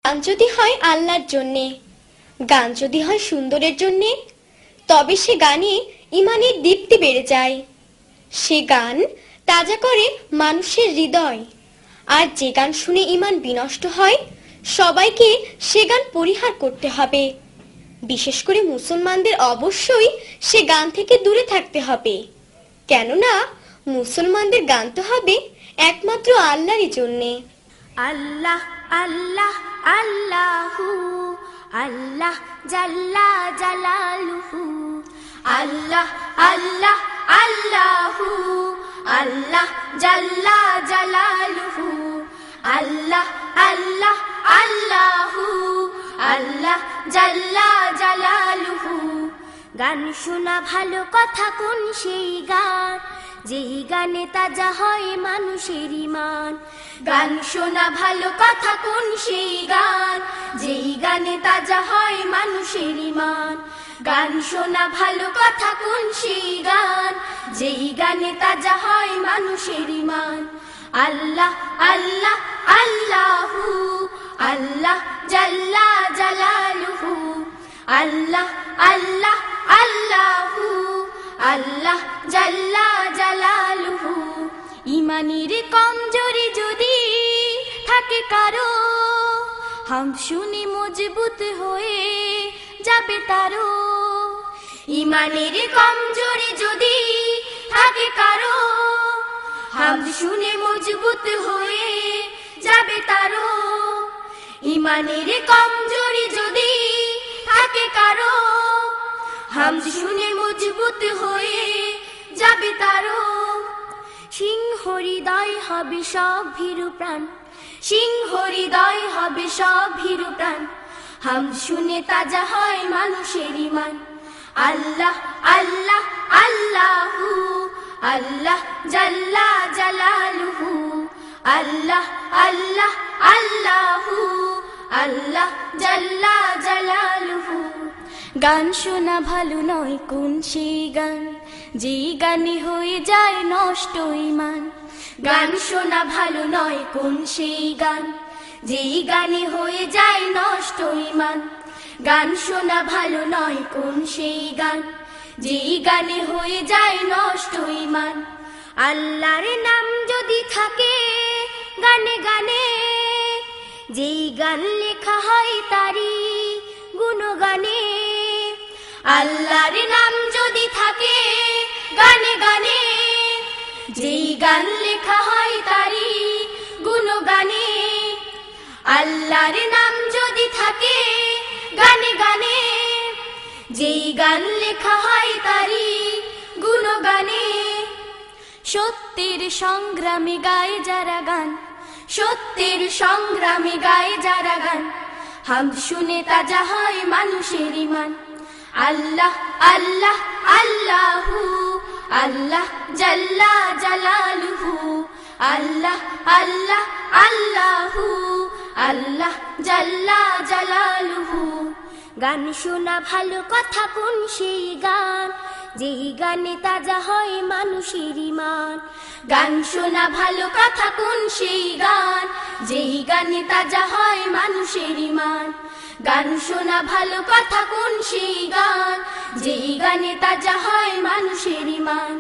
গান যদি হয় আল্লাহর জন্যে, গান যদি হয় সুন্দরের জন্যে, তবে সে গানে ইমানের দীপ্তি বেড়ে যায়। সে গান তাজা করে মানুষের হৃদয়। আর যে গান শুনে ইমান বিনষ্ট হয়, সবাইকে সে গান পরিহার করতে হবে। বিশেষ করে মুসলমানদের অবশ্যই সে গান থেকে দূরে থাকতে হবে। কেননা মুসলমানদের গান তো হবে একমাত্র আল্লাহরই জন্যে। আল্লাহ আল্লাহ আল্লাহু আল্লাহ জাল্লা জালালুহু, আল্লাহ আল্লাহ আল্লাহু আল্লাহ জাল্লা জালালুহু, আল্লাহ আল্লাহ আল্লাহু আল্লাহ জাল্লা জালালুহু। গান শোনা ভালো কথা কোন সেই গান, যেই গানে তাজা হয় মানুষের ঈমান। গান শোনা ভালো কথা কোন সেই গান, যেই গানে তাজা হয় মানুষের ঈমান। গান শোনা ভালো কথা কোন সেই গান, যেই গানে তাজা হয় মানুষের ঈমান। আল্লাহ আল্লাহ আল্লাহু আল্লাহ জাল্লা জালালুহু, আল্লাহ আল্লাহ আল্লাহু আল্লাহ জাল্লা জালালুহু। ইমানের কমজোরি যদি থাকে কারো, হাম শুনে মজবুত হয়ে যাবে তারো। ইমানের কমজোরি যদি থাকে কারো, হাম শুনে মজবুত হয়ে যাবে তারো। ইমানের কমজোরি যদি থাকে কারো, হাম শুনে মজবুত হয়ে যাবে তারো। সিংহ হৃদয় হবে সব ভীরু প্রাণ, সিংহ হৃদয় হবে সব ভীরু প্রাণ। হাম শুনে তাজা হয় মানুষের ঈমান। আল্লাহ আল্লাহ আল্লাহু আল্লাহ জাল্লা জালালুহু, আল্লাহ আল্লাহ আল্লাহু আল্লাহ জাল্লা জালালুহু। গান শোনা ভালো নয় কোন সেই গান, যেই গানে হয়ে যায় নষ্ট ঈমান। গান শোনা ভালো নয় কোন সেই গান, যেই গানে হয়ে যায় নষ্ট ঈমান। গান শোনা ভালো নয় কোন সেই গান, যেই গানে হয়ে যায় নষ্ট ঈমান। আল্লাহর নাম যদি থাকে গানে গানে, যেই গান লেখা হয় তারি গুণগানে। আল্লাহর নাম যদি থাকে গানে গানে, যেই গান লেখা হয় তারি গুণগানে। আল্লাহর নাম যদি থাকে গানে গানে, যেই গান লেখা হয় তারি গুণগানে। সত্যের সংগ্রামে গায় যারা গান, সত্যের সংগ্রামে গায় যারা গান। হাম শুনে তাজা হয় মানুষের ঈমান। আল্লাহ আল্লাহ আল্লাহু আল্লাহ জাল্লা জালালুহু, আল্লাহ আল্লাহ আল্লাহু আল্লাহ জাল্লা জালালুহু। গান শোনা ভালো কথা কোন সেই গান, যেই গানে তাজা হয় মানুষের ঈমান। গান শোনা ভালো কথা কোন সেই গান, যেই গানে তাজা হয় মানুষের ঈমান। গান শোনা ভালো কথা কোন সেই গান, যেই গানে তাজা হয় মানুষের ঈমান।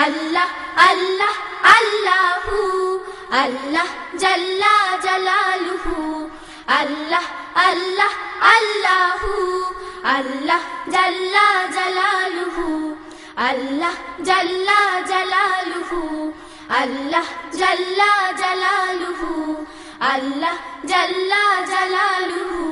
আল্লাহ আল্লাহ আল্লাহু আল্লাহ জাল্লা জালালুহু, আল্লাহ আল্লাহ আল্লাহু আল্লাহ জাল্লা জালালুহু, আল্লাহ জাল্লা জালালুহু, আল্লাহ জাল্লা জালালুহু, আল্লাহ জাল্লা জালালুহু।